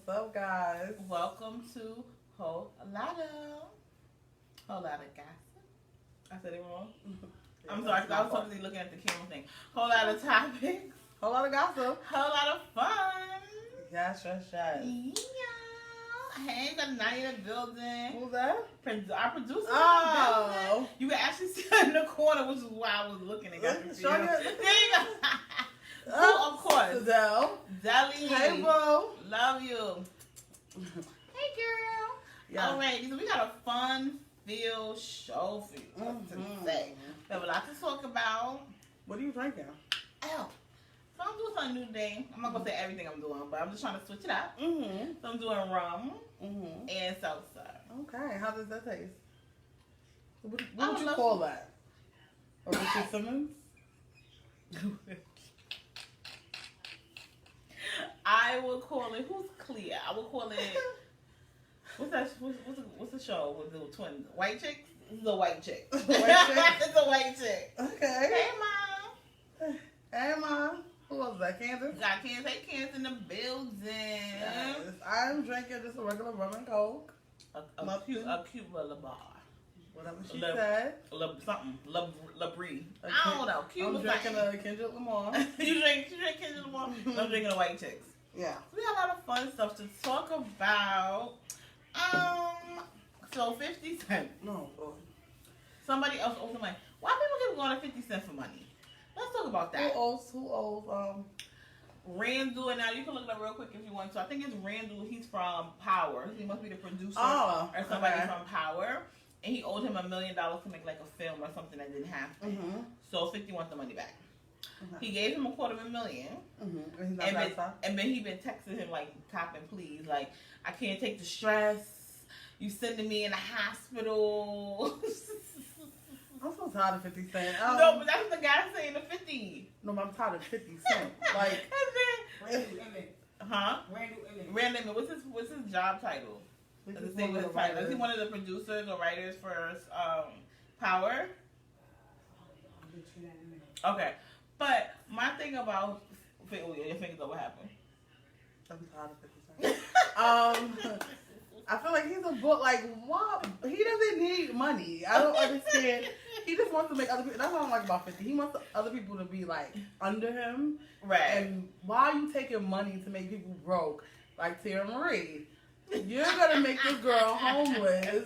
What's up, guys? Welcome to Whole Lotta Gossip. I said it wrong. I'm sorry, because I was totally looking at the camera thing. Whole lot of topics. Whole lot of gossip. Whole lot of fun. Yes. Yeah. Hey, got Nani in the building. Who's that? Our producer. Oh. You can actually see her in the corner, which is why I was looking at There it. you go. Who, of course. Adele. Deli. Hey, bro. Love you. Hey, girl. Yeah. All right, so we got a fun-filled show for you today. We have a lot to talk about. What are you drinking? Oh, so I'm doing something new today. I'm not going to say everything I'm doing, but I'm just trying to switch it up. Mm-hmm. So I'm doing rum Mm-hmm. and salsa. Okay. How does that taste? What I would you love call that? Or Richard Simmons? I would call it, who's clear? I would call it, what's the show with the twins? White Chicks? This is a white chick. White chick? It's a white chick. Okay. Hey, Mom. Hey, Mom. Who else is that? Candace? Got Candace. Hey, Candace in the building. Yes. I'm drinking just a regular rum and coke. A cute little bar. Whatever she said. La Brie. I don't know. Cute. I'm drinking a Kendrick Lamar. you drink Kendrick Lamar? I'm drinking a White Chicks. Yeah. We got a lot of fun stuff to talk about. So 50 Cent. No. Somebody else owes the money. Why people keep going to 50 Cent for money? Let's talk about that. Who owes Randall, and now you can look it up real quick if you want to. I think it's Randall. He's from Power. He must be the producer or somebody from Power. And he owed him $1 million to make like a film or something that didn't happen. Mm-hmm. So 50 wants the money back. He gave him $250,000. Mm-hmm. And then he been texting him like, cop and please, like, I can't take the stress. You sending me in the hospital. I'm so tired of 50 Cent. No, but that's the guy saying the 50. No, but I'm tired of 50 Cent. Like, Randall Emmett. huh? Randall Emmett. Randall Emmett. What's his job title? Does it say what his title? Is he one of the producers or writers for Power? I'll get you that in a minute. Okay, but my thing about your fingers over what happened. I'm tired of 50 Cent. I feel like he's a book. Like, what? He doesn't need money. I don't understand. He just wants to make other people. That's what I don't like about 50. He wants other people to be like under him. Right. And why are you taking money to make people broke? Like Tara Marie. You're gonna make this girl homeless,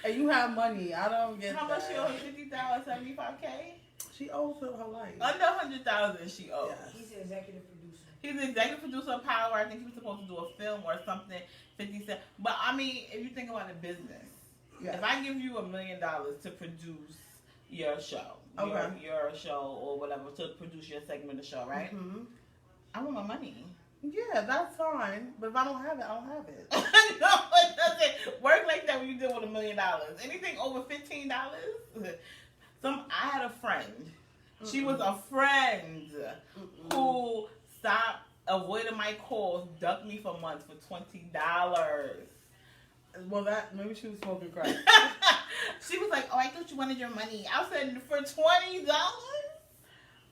and you have money. I don't get How that. much she owes? $50,000, $75K. She owes him her life. Under $100,000 she owes. Yes. He's the executive producer. He's the executive producer of Power. I think he was supposed to do a film or something. 50 Cent. But I mean, if you think about the business, if I give you $1 million to produce your show, your show or whatever, to produce your segment of the show, right? Mm-hmm. I want my money. Yeah, that's fine. But if I don't have it, I don't have it. No, it doesn't work like that when you deal with $1 million. Anything over $15, I had a friend. Mm-mm. She was a friend who stopped avoiding my calls, ducked me for months for $20. Well, maybe she was smoking crack. She was like, "Oh, I thought you wanted your money." I said, "For $20?"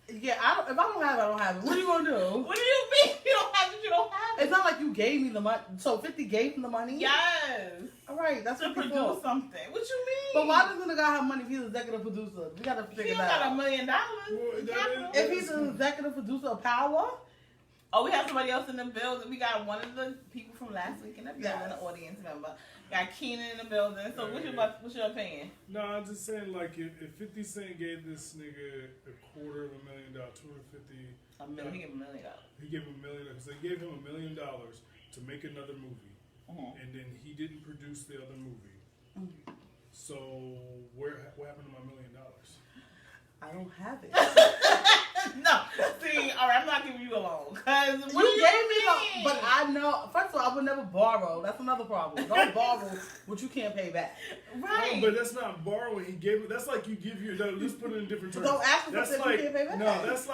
Yeah, if I don't have it, I don't have it. What are you gonna do? What do you mean you don't have it? You don't have it. It's not like you gave me the money. So 50 gave him the money. Yes. All right, that's to what produce something. What you mean? But why doesn't the guy have money if he's an executive producer? We gotta figure that out. He got $1 million. If he's an executive producer of Power. Oh, we have somebody else in the building. We got one of the people from last week in the building, the audience member. Got Keenan in the building. So what's your opinion? No, I'm just saying, like, if 50 Cent gave this nigga $250,000, $1 million. He gave him $1 million. He gave him $1 million. So they gave him $1 million to make another movie, and then he didn't produce the other movie. So what happened to my $1 million? I don't have it. No, see, all right, I'm not giving you a loan. Cause you gave me but I know. First of all, I would never borrow. That's another problem. Don't borrow what you can't pay back. Right. No, but that's not borrowing. He gave it. That's like you give your. Let's put it in different terms. Don't ask for that's something like you can't pay back. That's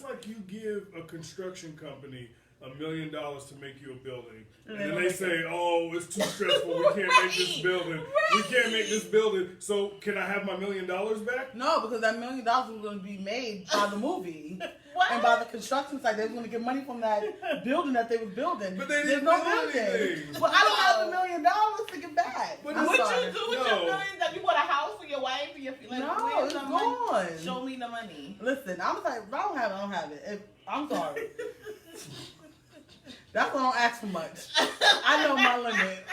like you give a construction company $1 million to make you a building, and then they say, "Oh, it's too stressful. We can't make this building. We can't make this building. So can I have my $1 million back?" No, because that $1 million was going to be made by the movie. What? and by the construction site, they was gonna get money from that building that they was building. But they There's didn't no do building. anything. Well, I don't have $1 million to get back. But I'm What sorry. you do with No. your million? That you bought a house for your wife and your like, No, where's it's the money? gone. Show me the money. Listen, I'm like, if I don't have it, I don't have it. I'm sorry. That's why I don't ask for much. I know my limit.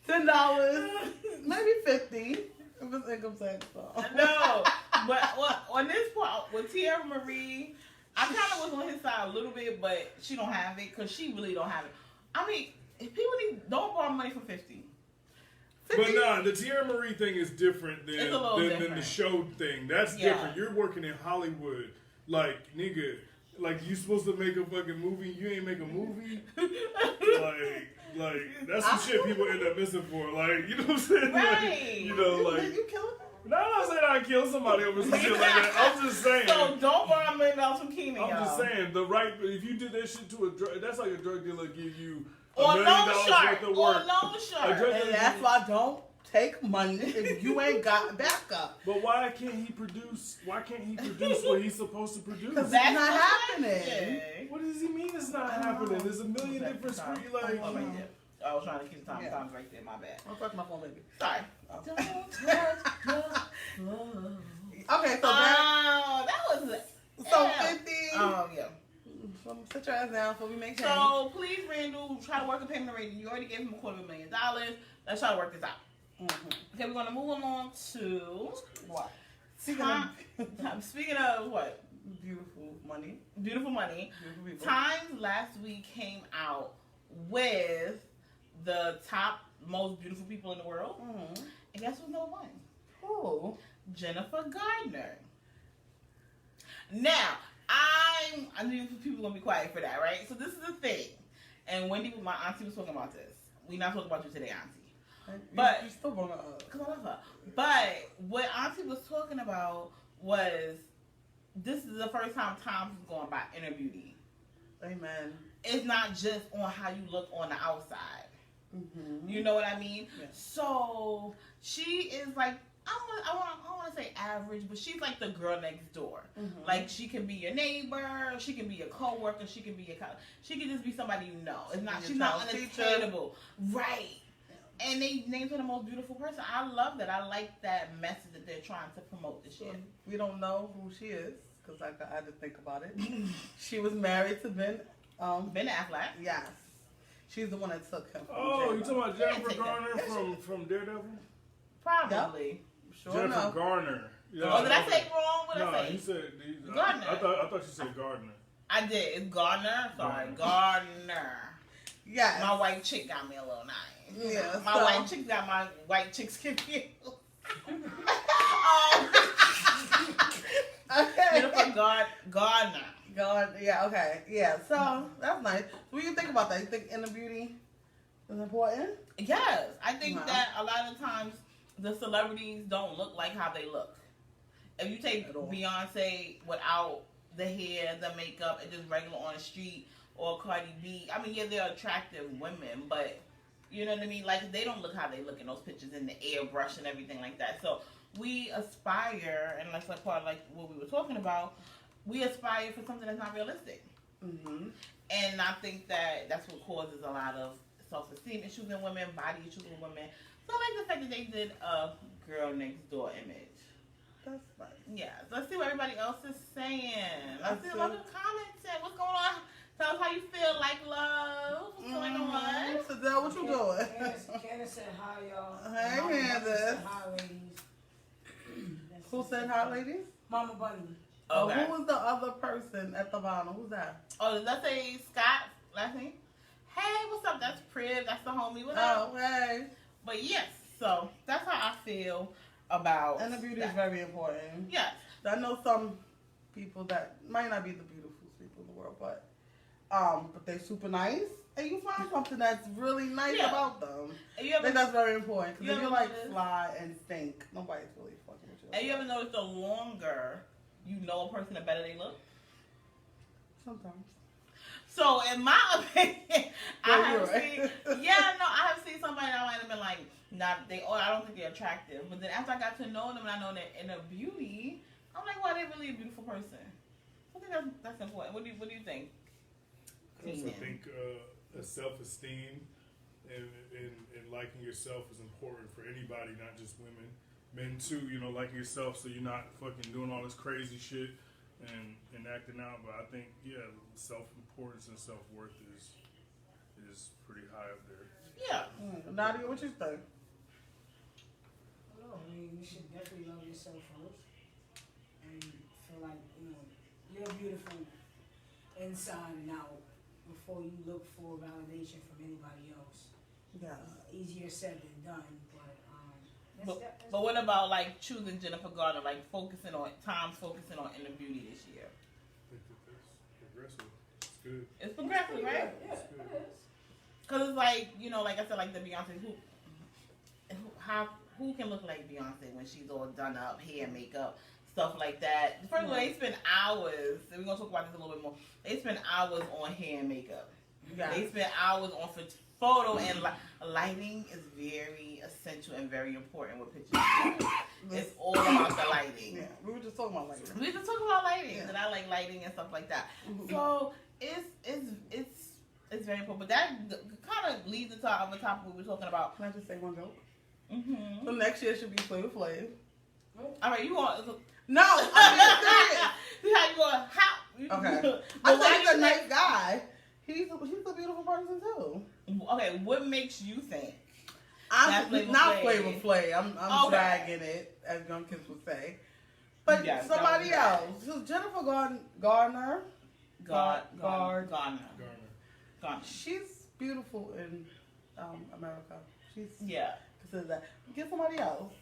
$10, maybe $50 if it's income tax. So. No, but on this part with Tierra Marie, I kind of was on his side a little bit, but she don't have it because she really don't have it. I mean, if people don't borrow money for 50. But nah, the Tierra Marie thing is different than It's a little than different. the show thing. That's Yeah. different. You're working in Hollywood, like nigga. Like you supposed to make a fucking movie, you ain't make a movie. like that's some shit people end up missing for. Like you know what I'm saying? Right. Like, you know, like you killing me? no, I'm not saying I kill somebody over some shit like that. I'm just saying. So don't borrow $1 million from Keenan, I'm y'all. just saying the right. If you did that shit to a drug, that's like a drug dealer give you $1 Or million loan worth shark. of Or work. loan A shark. drug And that's why I don't take money if you ain't got backup. But why can't he produce? Why can't he produce what he's supposed to produce? Because That's it's not the happening. question. What does he mean it's not happening? There's a million Okay, different sorry. screen like. Oh, right there. I was trying to keep the time. Yeah. Time's right there. My bad. I'll touch my phone, baby. Sorry. Okay, so back. Oh, that was So yeah. 50. Oh yeah. So sit your ass down so we make change. So please, Randall, try to work a payment arrangement. You already gave him $250,000. Let's try to work this out. Okay, we're gonna move along to What? Speaking speaking of what? of beautiful money, Beautiful money. beautiful people. Times last week came out with the top most beautiful people in the world. Mm-hmm. And guess who's number one? Who? Jennifer Gardner. Now, I knew people gonna be quiet for that, right? So this is the thing. And Wendy, my auntie, was talking about this. We're not talking about you today, auntie. But- you still wanna. Because I love her. But what auntie was talking about was this is the first time Tom's is going by inner beauty. Amen. It's not just on how you look on the outside. Mm-hmm. You know what I mean? Yeah. So she is like, I want to say average, but she's like the girl next door. Mhm. Like she can be your neighbor, she can be your coworker, she can be your she can just be somebody you know. It's not Your she's not child's teacher. unattainable, right? And they named her the most beautiful person. I love that. I like that message that they're trying to promote this year. We don't know who she is because I had to think about it. She was married to Ben. Ben Affleck. Yes, she's the one that took him. From Oh, you J-Lo. talking about Jennifer Yeah, Garner take from Daredevil? Probably. Sure Jennifer enough. Garner. Yeah. Oh, did I say it wrong? What did No, I say? he said Gardner. I thought you said Gardner. I did. It's Gardner. Sorry, Gardner. Gardner. Yes. My white chick got me a little nice. Yeah, My so- white chick got my white chicks confused. Beautiful Gardner. God, yeah, okay, yeah. So that's nice. What do you think about that? You think inner beauty is important? Yes, I think Wow. that a lot of times the celebrities don't look like how they look. If you take At all. Beyonce without the hair, the makeup, and just regular on the street, or Cardi B, I mean, yeah, they're attractive women, but you know what I mean? Like, they don't look how they look in those pictures in the airbrush and everything like that. So we aspire, and that's like part of like what we were talking about, we aspire for something that's not realistic. Mm-hmm. And I think that that's what causes a lot of self-esteem issues in women, body issues in women. So I like the fact that they did a girl next door image. That's nice. Yeah, so let's see what everybody else is saying. Let's see That's what it. the comments say. What's going on? Tell us how you feel, like love. What's going on? So, Del, what you doing? Candace said hi, y'all. Hey, Mama Bunny Candace. said hi, ladies. That's Who it. said hi, ladies? Mama Bunny. Oh, Okay. who was the other person at the bottom? Who's that? Oh, did that say Scott last name? Hey, what's up? That's Priv. That's the homie. What up? Oh, hey. But yes, so that's how I feel about And the beauty is that. very important. Yes. I know some people that might not be the beautiful people in the world, but they're super nice, and you find something that's really nice Yeah. about them. And you I ever, think that's very important You because if ever you're like notice- fly and stink, nobody's really fucking with you. and you ever notice the longer you know a person, the better they look? Sometimes. So in my opinion, I Well, have you're seen, right. I have seen somebody that might have been like, I don't think they're attractive. But then after I got to know them and I know their inner beauty, I'm like, wow, they're really a beautiful person. I think that's important. What do you think? I also think self-esteem and liking yourself is important for anybody, not just women. Men too, liking yourself so you're not fucking doing all this crazy shit and acting out. But I think, self-importance and self-worth is pretty high up there. Yeah. Nadia, what you think? No, I mean, you should definitely love yourself first. And feel like, you're beautiful inside and out before you look for validation from anybody else. Yeah. Easier said than done, but But what about like choosing Jennifer Garner, like focusing on inner beauty this year? I think that that's progressive. It's good. It's progressive, right? Yeah, it is. Because it's like, like I said, like the Beyonce, who can look like Beyonce when she's all done up, hair, makeup, stuff like that. First of all, they spend hours, and we're going to talk about this a little bit more, they spend hours on hair and makeup. Yeah. They spend hours on photo, and lighting is very essential and very important with pictures. It's all about the lighting. Yeah, we were just talking about lighting. We just talk about lighting, Yeah. and I like lighting and stuff like that. Mhm. So it's very important. But that kind of leads into our other topic we were talking about. Can I just say one joke? Mm-hmm. So next year should be Flavor Flav. All right, you want? No, I'm See how you going? How? Okay. But I why think he's a you nice guy. He's a beautiful person too. Okay, what makes you think? I'm Not Flavor not Flav. Flavor Flav. I'm Okay. dragging it, as young kids would say. But Yeah, somebody that else. So Jennifer Garner. Gardner. Garner. She's beautiful in America. She's Yeah. considered that. Get somebody else.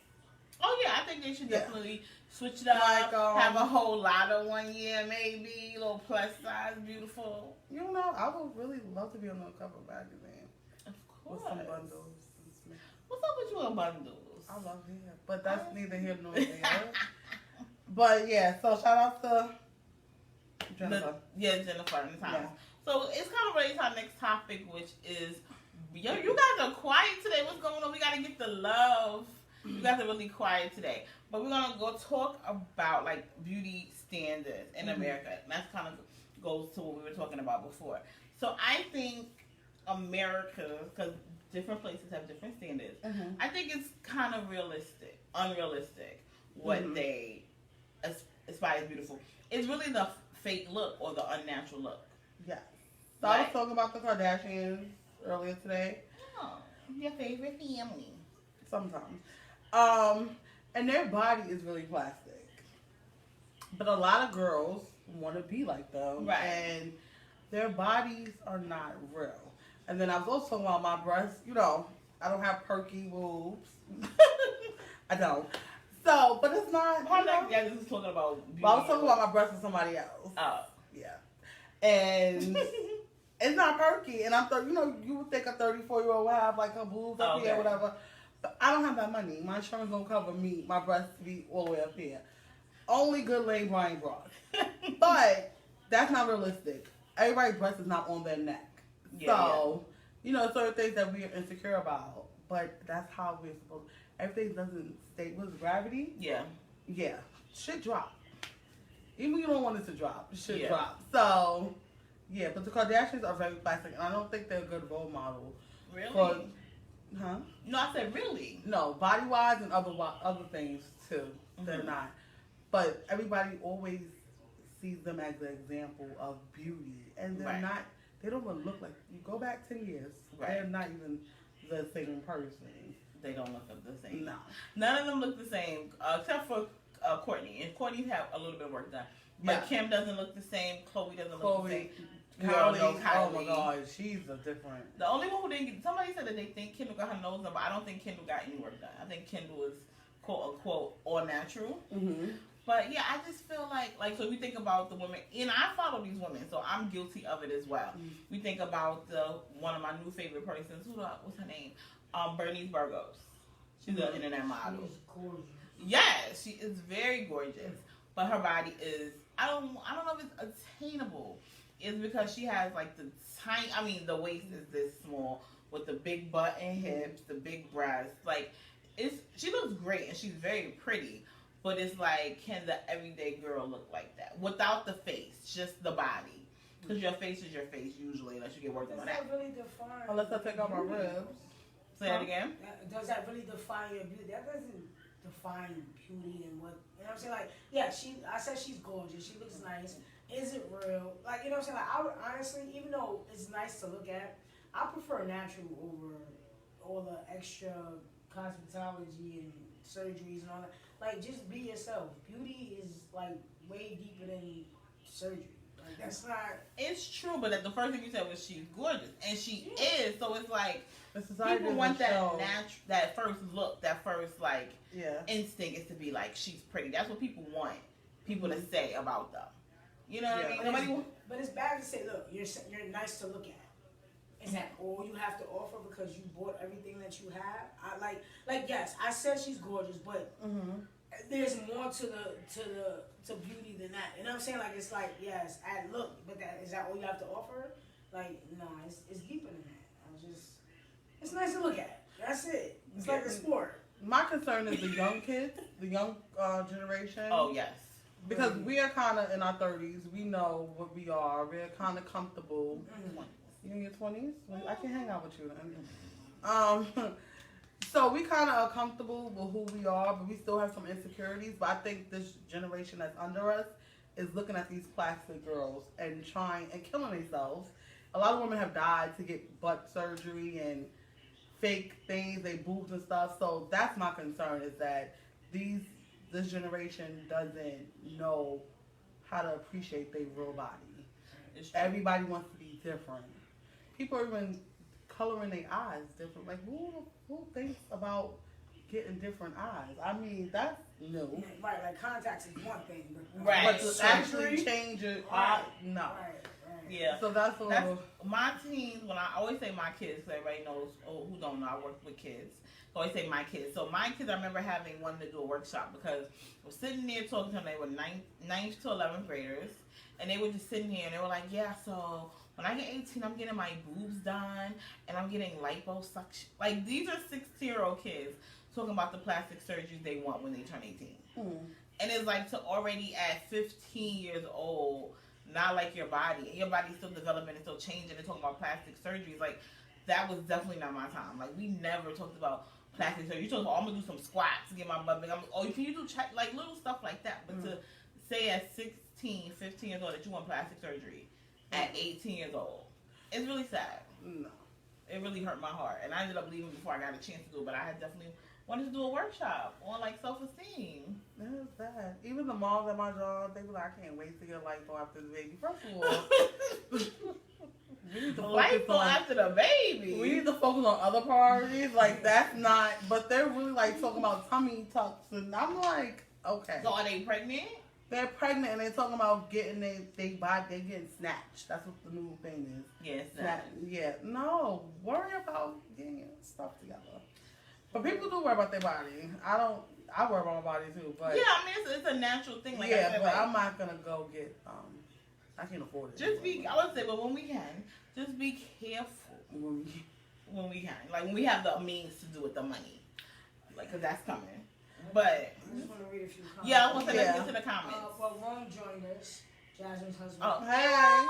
Oh yeah, I think they should Yeah. definitely switch it up. Like, have a whole lot of 1 year, maybe a little plus size, beautiful. I would really love to be on the cover of a magazine Of with course. some bundles. What's up with you and bundles? I love hair, but that's neither here nor there. But yeah, so shout out to Jennifer. Jennifer and the Times. Yeah. So it's kind of related to our next topic, which is, yo, you guys are quiet today. What's going on? We got to get the love. You guys are really quiet today. But we're going to go talk about, like, beauty standards in America. And that kind of goes to what we were talking about before. So I think America, because different places have different standards, I think it's kind of unrealistic, what they aspire as beautiful. It's really the fake look or the unnatural look. Yeah. So I was talking about the Kardashians earlier today. Oh, your favorite family. Sometimes. And their body is really plastic. But a lot of girls want to be like them. Right. And their bodies are not real. And then I was also talking about my breasts. I don't have perky boobs. I don't. So, but it's not. How like yeah, this is talking about beauty. But I was talking about my breasts with somebody else. Oh. Yeah. And it's not perky. And I'm you would think a 34-year-old would have like her boobs up here or whatever. But I don't have that money. My insurance don't cover me, my breasts to be all the way up here. Only good Lane Bryant bras. But that's not realistic. Everybody's breast is not on their neck. So, certain things that we are insecure about. But that's how we're supposed to. Everything doesn't stay with gravity. Yeah. Yeah. Shit drop. Even when you don't want it to drop, it should Yeah. drop. So, yeah, but the Kardashians are very plastic, and I don't think they're a good role model. Really? Huh? No, I said really. No, body-wise and other things, too. They're not. But everybody always sees them as an example of beauty, and they're not. They don't even look like. You go back 10 years, they're not even the same person. They don't look the same. No. None of them look the same, except for Kourtney. And Kourtney have a little bit of work done. But Kim doesn't look the same. Khloe doesn't look the same. Kylie, oh Kylie. my God, she's a different. The only one who didn't get, somebody said that they think Kendall got her nose done, but I don't think Kendall got any work done. I think Kendall is quote unquote all natural. Mm-hmm. But yeah, I just feel like so we think about the women, and I follow these women, so I'm guilty of it as well. Mm-hmm. We think about one of my new favorite persons. What's her name? Bernice Burgos. She's an internet model. She's gorgeous. Yes, she is very gorgeous, but her body is I don't know if it's attainable. It's because she has like the the waist is this small with the big butt and hips, the big breasts. Like she looks great and she's very pretty, but it's like, can the everyday girl look like that without the face, just the body? Because your face is your face usually, unless you get work Does on that that. really define? Unless I take out my ribs. Say that again. Does that really define your beauty? That doesn't define beauty and what, you know what I'm saying? Like, yeah, I said she's gorgeous. She looks nice. Is it real? Like, you know what I'm saying? Like, I would honestly, even though it's nice to look at, I prefer natural over all the extra cosmetology and surgeries and all that. Like, just be yourself. Beauty is like way deeper than surgery. Like, that's not. It's true, but the first thing you said was she's gorgeous, and she is. So it's like The society people want that show. that first look, that first like Yeah. instinct is to be like she's pretty. That's what people want people to say about them. You know what I Yeah. mean? Nobody. But it's bad to say, look, you're nice to look at. Is that all you have to offer because you bought everything that you have? I like yes, I said she's gorgeous, but there's more to beauty than that. You know what I'm saying? Like, it's like, yes, add look, but is that all you have to offer? Like, nah, it's deeper than that. It's nice to look at. That's it. It's like a sport. My concern is the young kids, the young generation. Oh yes. Because we are kind of in our 30s. We know what we are. We're kind of comfortable. You in your 20s? I can hang out with you. So we kind of are comfortable with who we are, but we still have some insecurities. But I think this generation that's under us is looking at these plastic girls and trying and killing themselves. A lot of women have died to get butt surgery and fake things, they boobs and stuff. So that's my concern, is that this generation doesn't know how to appreciate their real body. Everybody wants to be different. People are even coloring their eyes different. Like, who thinks about getting different eyes? I mean, that's new. Right, like contacts is one thing, but Right. But to actually change it, no. Right. Yeah. So that's a little. My teens, when I always say my kids, because everybody knows, who don't know, I work with kids. So I always say my kids. So my kids, I remember having one to do a workshop because I was sitting there talking to them. They were 9th to 11th graders. And they were just sitting here and they were like, yeah, so when I get 18, I'm getting my boobs done and I'm getting liposuction. Like, these are 16-year-old kids talking about the plastic surgeries they want when they turn 18. And it's like, to already at 15 years old, not like your body, and your body's still developing and still changing, and talking about plastic surgeries, like, that was definitely not my time. Like, we never talked about plastic surgery. You talked about, oh, I'm gonna do some squats to get my butt big. Can you do like little stuff like that? But to say at 16, 15 years old that you want plastic surgery at 18 years old, it's really sad. No. It really hurt my heart, and I ended up leaving before I got a chance to do it. But I had definitely wanted to do a workshop on like self-esteem. That is bad. Even the moms at my job, they be like, I can't wait to get lipo after the baby. First of all, we need to Lipo after the baby. We need to focus on other priorities. Like, that's not. But they're really like talking about tummy tucks, and I'm like, okay. So are they pregnant? They're pregnant and they're talking about getting they getting snatched. That's what the new thing is. Yes. Yeah. No, worry about getting your stuff together. But people do worry about their body. I worry about my body too. But yeah, I mean it's a natural thing. Like yeah, I said, but like, I'm not gonna go get. I can't afford it. I would say, but when we can, just be careful when we can. Like when we have the means to do it, the money, like, cause that's coming. But I just want to read a few comments. yeah, I want to let's get to the comments. Well, Rome joined us, Jasmine's husband. Oh, Hey.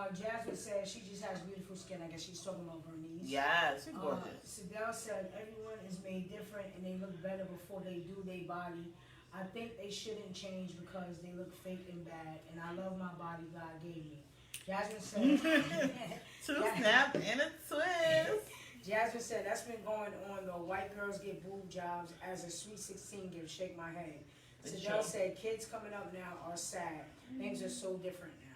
Jasmine said she just has beautiful skin. I guess she's talking about her knees. yes, she's gorgeous. Sidel said everyone is made different and they look better before they do their body. I think they shouldn't change because they look fake and bad. And I love my body God gave me. Jasmine said. Two snap and a twist. Jasmine said, that's been going on though. White girls get boob jobs as a sweet 16 gift. Shake my head. It's Sidel true. said, kids coming up now are sad. Things are so different now.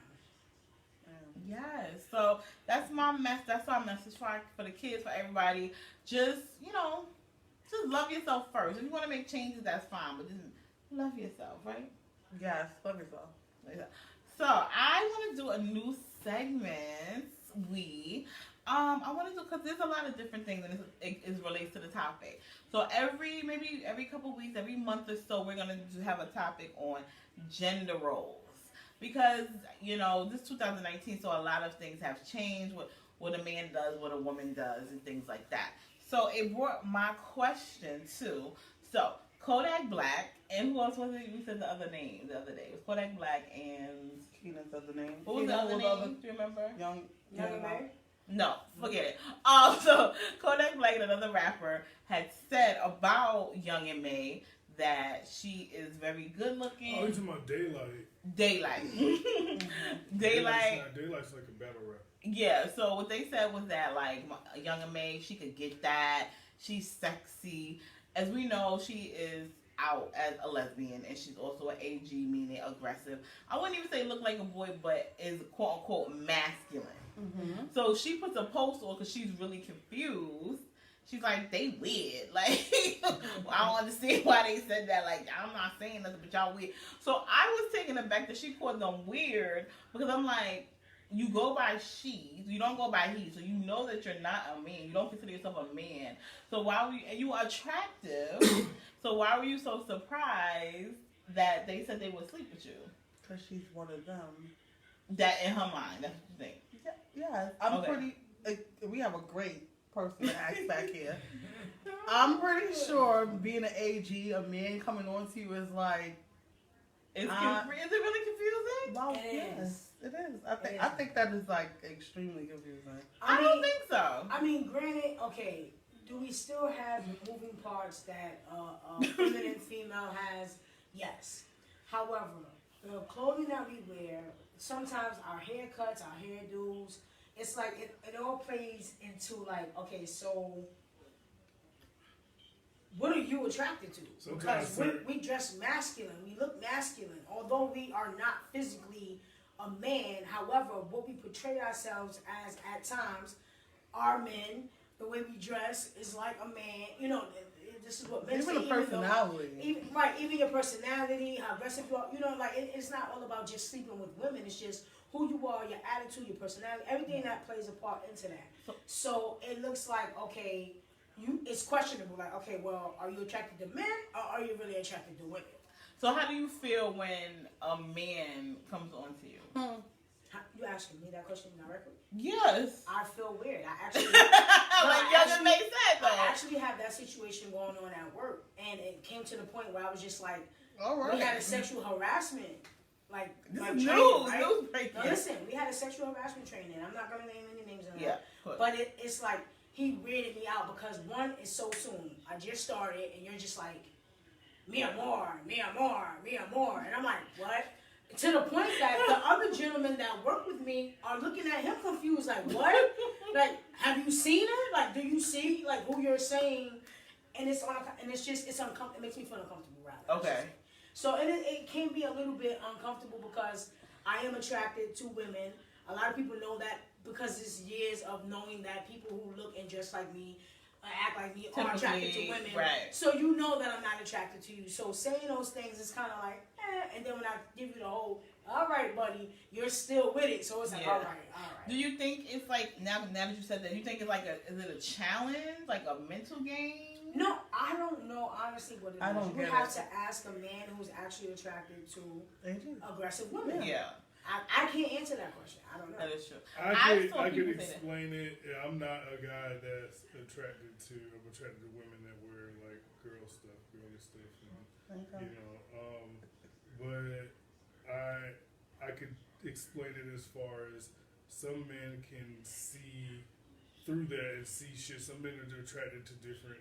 Yes, so that's my That's our message for the kids, for everybody. Just just love yourself first. If you want to make changes, that's fine, but just love yourself, right? Yes, love yourself. So I want to do a new segment. I want to do, because there's a lot of different things and it relates to the topic. So every couple weeks, every month or so, we're gonna have a topic on gender roles. Because, this 2019, so a lot of things have changed, what a man does, what a woman does, and things like that. So it brought my question too. So Kodak Black And who else was it? You said the other name the other day. It was Kodak Black and Keenan said the name. what was the other name? Do you remember? Young May? No, forget it. So Kodak Black, another rapper, had said about Young and May that she is very good looking. Oh, you talking about Daylight? Daylight. Daylight's like a battle rap. Yeah. So what they said was that like Young and May, she could get that. She's sexy. As we know, she is out as a lesbian, and she's also an AG, meaning aggressive. I wouldn't even say look like a boy, but is quote unquote masculine. Mm-hmm. So she puts a post on because she's really confused. She's like, they weird. Like, I don't understand why they said that. Like, I'm not saying nothing, but y'all weird. So I was taken aback that she called them weird because I'm like, you go by she, you don't go by he. So you know that you're not a man. You don't consider yourself a man. So why were you, and you are attractive. So why were you so surprised that they said they would sleep with you? Because she's one of them. That in her mind, that's what you think. Yeah, I'm Okay. pretty. We have a great person to ask back here. I'm pretty sure being an AG, a man coming on to you is like, Is it really confusing? wow, It yes, is. it is. It I is. think that is like extremely confusing. I don't think so. I mean, granted, okay, do we still have moving parts that a feminine female has? Yes. However, the clothing that we wear, sometimes our haircuts, our hairdos, it's like it all plays into like, okay, so what are you attracted to? Sometimes Because we dress masculine, we look masculine, although we are not physically a man. However, what we portray ourselves as at times are men. The way we dress is like a man. You know, this is what men say. Even a personality. Even your personality, how aggressive you are. You know, like it's not all about just sleeping with women. It's just who you are, your attitude, your personality, everything that plays a part into that. So it looks like, okay, it's questionable. Like, okay, well, are you attracted to men or are you really attracted to women? So how do you feel when a man comes on to you? You asking me that question directly? Yes. I feel weird. I actually, Like Young and May said though. I actually have that situation going on at work, and it came to the point where I was just like, All right. we had a sexual harassment, like This like is training, news. right? News breaking. Now listen, we had a sexual harassment training. I'm not gonna name any names in Yeah. that, but it's like he weirded me out because one is so soon. I just started, and you're just like, me more, and I'm like, what? To the point that the other gentlemen that work with me are looking at him confused, like, what? Like, have you seen her? Like, do you see like who you're saying? And it's uncomfortable. It makes me feel uncomfortable, rather. Okay. So it can be a little bit uncomfortable because I am attracted to women. A lot of people know that because it's years of knowing that people who look and dress like me, act like me, are attracted to women. Right. So you know that I'm not attracted to you. So saying those things is kind of like, and then when I give you the whole, all right, buddy, you're still with it. So it's like, Yeah. all right. Do you think it's like now that you said that, you think it's like is it a challenge, like a mental game? No, I don't know honestly what it is. I don't You would get have it. to ask a man who's actually attracted to AG. aggressive women. Yeah, I can't answer that question. I don't know. that is true. I saw could people say that. explain it. Yeah, I'm not a guy that's attracted to. I'm attracted to women that wear like girly stuff. Okay. But I could explain it as far as some men can see through that and see shit. Some men are attracted to different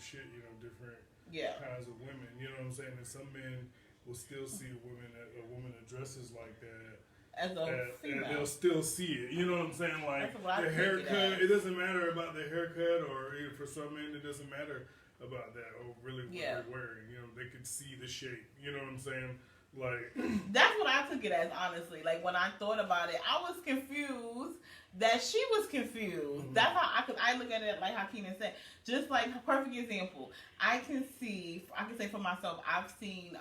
shit. Different Yeah. kinds of women. You know what I'm saying? And some men will still see a woman that dresses like that. As a And female. they'll still see it. You know what I'm saying? Like That's what I the take it haircut, as. it doesn't matter about the haircut, or for some men, it doesn't matter about that, or really what Yeah. they're wearing. They can see the shape. You know what I'm saying? Like, That's what I took it as, honestly. Like, when I thought about it, I was confused that she was confused. Mhm. That's how I look at it, like how Keenan said. Just like, a perfect example. I can say for myself, I've seen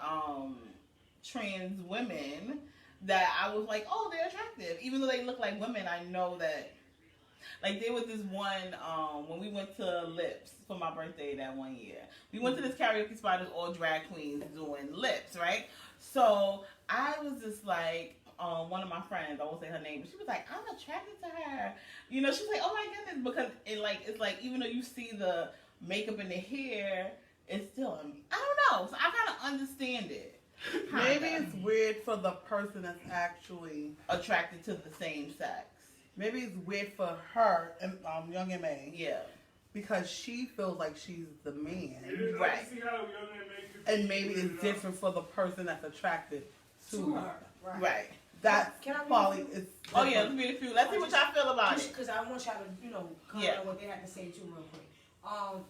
trans women that I was like, oh, they're attractive. Even though they look like women, I know that. Like, there was this one, when we went to Lips for my birthday that one year. We went to this karaoke spot, it was all drag queens doing Lips, right? So, I was just like, one of my friends, I won't say her name, but she was like, I'm attracted to her. She was like, oh my goodness, because it's like, even though you see the makeup and the hair, it's still, I don't know. So I kind of understand it. Kinda. Maybe it's weird for the person that's actually attracted to the same sex. Maybe it's weird for her and Young M.A. Yeah. because she feels like she's the man, Right. I can see how Young M.A. could and be maybe good it's enough. different for the person that's attracted to her. Right. Right. That's Can I read probably a few? it's. Oh yeah, let's read a few. Let's see what y'all feel about Just it. because I want y'all to, comment Yeah. on what they have to say too real quick.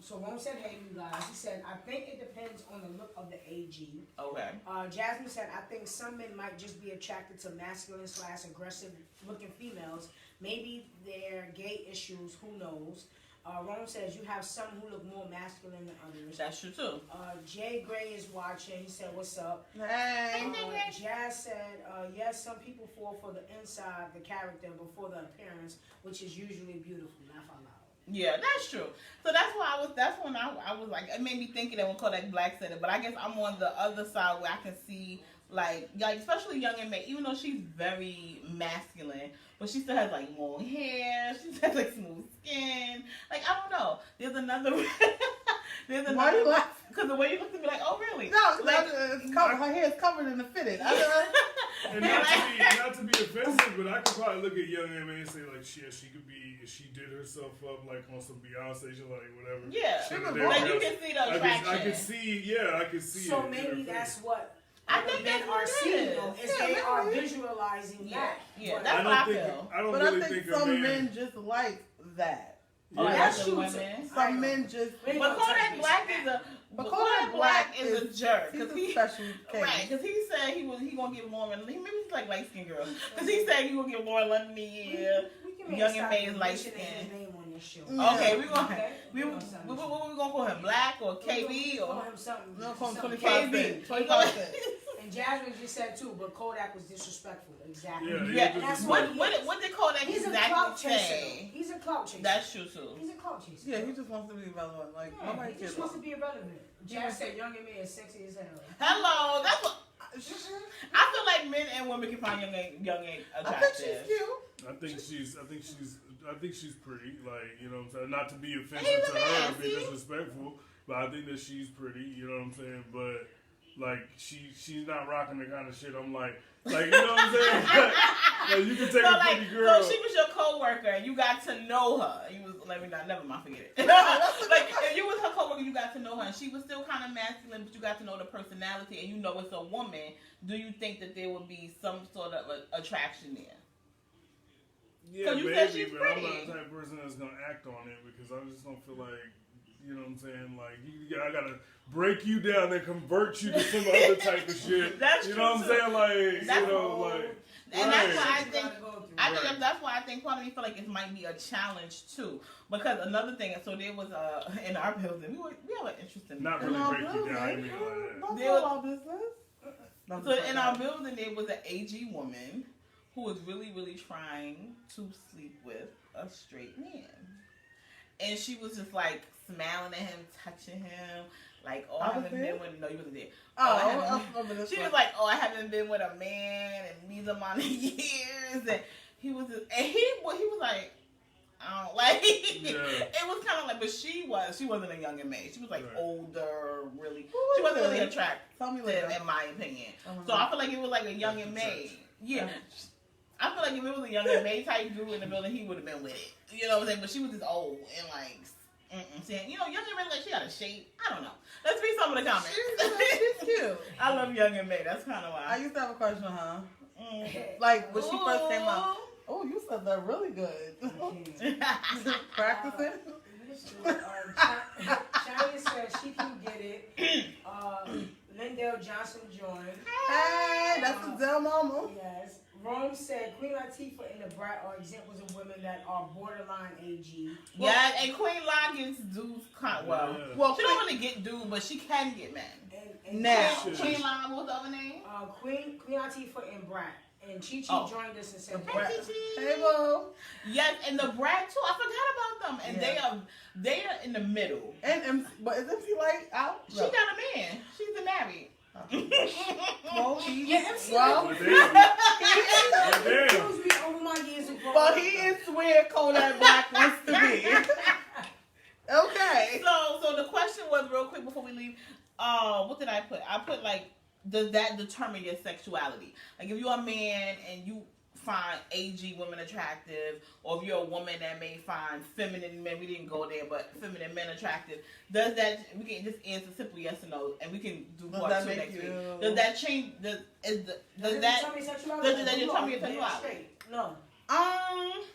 So Rome said, hey, you guys. He said, I think it depends on the look of the AG. Okay. Jasmine said, I think some men might just be attracted to masculine / aggressive looking females. Maybe they're gay issues, who knows. Rome says, you have some who look more masculine than others. That's true too. Jay Gray is watching. He said, what's up? Hey. Jazz said, yes, some people fall for the inside, the character, before the appearance, which is usually beautiful. Laugh out loud. Yeah, that's true. So that's why that's when I was like, it made me thinking that when Kodak Black said it, but I guess I'm on the other side where I can see like especially Young M.A, even though she's very masculine, but she still has like long hair, she still has like smooth skin. Like I don't know. There's another Why you laughing? because the way you looked at me like, oh really? No, like, it's covered. Her hair is covered in the fitted. And not to be offensive, but I could probably look at Young M.A and say like, she could be, if she did herself up like on some Beyonce, she's like whatever. yeah, She was like you can see the attraction. I can see, I can see. So it in her maybe face. that's what I think men that's are what it seeing, is. though, is Yeah, they are maybe. visualizing Yeah, that. yeah, But that's I what I don't think. feel. I don't But really I think a some man. men just like that. Yeah. that's Other true. women. Some men just. Really But don't touch Kodak me. Black is a But Kodak Black is a jerk He's a because he special case. right because he said he gonna give Lauren maybe he's like light skinned girl because he said he gonna give Lauren London the year. We can make Young stop M.A. is light mentioning skin. his name on this show. Yeah. Okay, we gonna Okay? what we gonna call him Black or KB Call or him something. No, call him something. 25 KB? cents. 25 cents. And Jasmine just said too, but Kodak was disrespectful. Exactly. Yeah, yeah. That's What did Kodak He's a exactly clout chaser. say? He's a clout chaser. That's true too. He's a clout chaser. Yeah, he just wants to be relevant. Like Yeah, nobody he cares. just wants to be irrelevant. Jazz said Young M.A is sexy as hell. Hello, that's what I feel like men and women can find young I attractive. think she's cute. I think she's pretty. Like, you know what I'm saying? Not to be offensive He's a to her man, or be see? disrespectful, but I think that she's pretty. You know what I'm saying? But like, she's not rocking the kind of shit I'm like, you know what I'm saying? Like, you can take a pretty girl. So she was your coworker and you got to know her. You was never mind, forget it. Like if you was her coworker, you got to know her and she was still kind of masculine, but you got to know the personality and you know it's a woman. Do you think that there would be some sort of attraction there? Yeah, you maybe, said she's but I'm pretty. not the type of person that's gonna act on it because I just don't feel like, you know what I'm saying? Like, I gotta break you down and convert you to some other type of shit. That's you know what I'm true, saying? Like, That's you know, like. And that's why Right. that's why I think part of me feel like it might be a challenge too. Because another thing, so there was in our building, we have an interesting. Not In really our break you building, down. I mean, like don't There tell was- our business. No, So in our building, there was an AG woman who was really, really trying to sleep with a straight man, and she was just like smiling at him, touching him, like, oh, I I was haven't there? been with. No, you wasn't there. Oh, I I haven't- remember this She one. was like, oh, I haven't been with a man in these amount of years, and he was, and he was like, I don't like. Yeah. It was kind of like, but she wasn't a young M.A. She was like Right. older, really. Who She was wasn't really it? attractive, Tell me later. in my opinion. Oh, So I feel like it was like a young That's M.A. church. Yeah. I feel like if it was a young M.A. type dude in the building, he would have been with it. You know what I'm saying? But she was just old and like, saying, you know, young M.A. like she got a shape. I don't know. Let's read some of the comments. She's cute. I love young M.A. That's kind of I why. used to have a crush on her. Mm. Like when she first came out. Oh, you said that really good. Practicing. China says she can get it. Lindell Johnson joined. Hey, that's a Del Mama. Yes. Rome said Queen Latifah and the Brat are examples of women that are borderline AG. Yeah, and Queen Law gets dudes well. Yeah. Well, She don't really get dudes, but she can get men. And Now. Queen, Queen Law, what was the other name? Queen Latifah and Brat. And Chi Chi Oh. joined us and said, The Brat. Hey, Chi Chi. Hey, boo. Yes, and the Brat too. I forgot about them. And Yeah. they are in the middle. But is MC Light out? She got a man. She's married. Well, he, Yeah, MC well, But damn. Excuse me over my years of growing but he up. is where Kodak Black wants to be. Okay. So the question was real quick before we leave. what did I put? I put like, does that determine your sexuality? Like if you're a man and you find AG women attractive, or if you're a woman that may find feminine men, we didn't go there, but feminine men attractive, does that, we can just answer simple yes or no, and we can do part 2 next week. Does that change, does that determine your sexuality? does that determine your sexuality? No.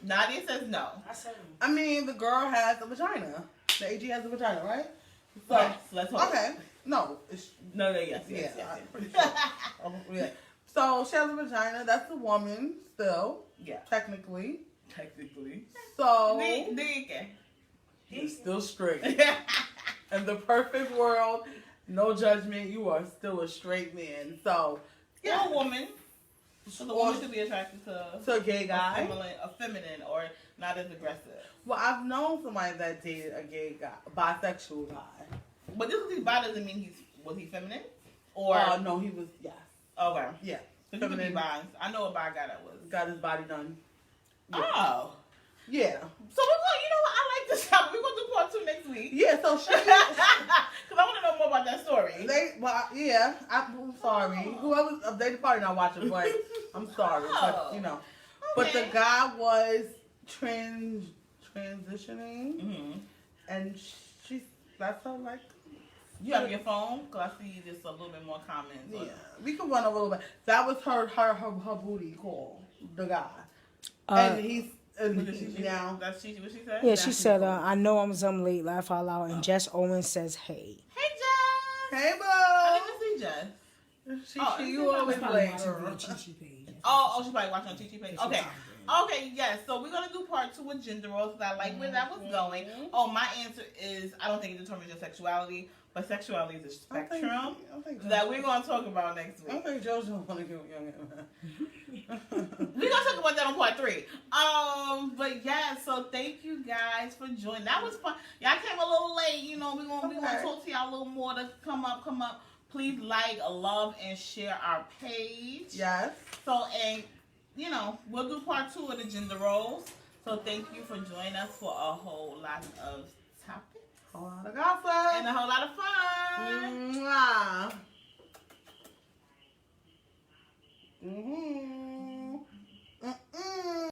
Nadia says no. I said I mean, the girl has a vagina. The AG has a vagina, right? So, Yes, let's hope. okay. No. No, yes. I'm pretty sure. Yeah. So she has a vagina. That's a woman still, Yeah. technically. Technically. So He's still straight. In the perfect world, no judgment. You are still a straight man. So yeah, a woman. So the woman could be attracted to a gay guy. a feminine, or not as aggressive. Well, I've known somebody that dated a gay guy, bisexual guy. But this is bi doesn't mean was he feminine? Or No, he was, yes. okay. Yeah. So he could be Feminine. bi. I know a bi guy that was. Got his body done. Yeah. Oh. Yeah. So we're going, you know what, I like this topic. We're going to do part 2 next week. Yeah, so she... Because I want to know more about that story. I'm sorry. Whoever they probably not watching, but I'm sorry. But you know, but the guy was transitioning, and that's her like. You have your phone? Because I see just a little bit more comments. Yeah, we can run a little bit. That was her booty call, the guy, and he's now. That's what she said? Yeah, she said, I know I'm late, laugh out loud, and Jess Owens says, hey. Hey, Jess. Hey, boo. I didn't see Jess. You always late. Oh, she's probably watching on TT page. Okay, yes. So we're gonna do part 2 with gender roles because I like where that was going. Oh, my answer is I don't think it determines your sexuality, but sexuality is a spectrum that we're gonna talk about next week. I think Joe's don't want to get young. We're gonna talk about that on part 3. But yeah, so thank you guys for joining. That was fun. Y'all came a little late, you know. We're gonna talk to y'all a little more to come up. Please like, love, and share our page. Yes. So, and you know, we'll do part 2 of the gender roles. So thank you for joining us for a whole lot of topics. A lot of gossip. And a whole lot of fun.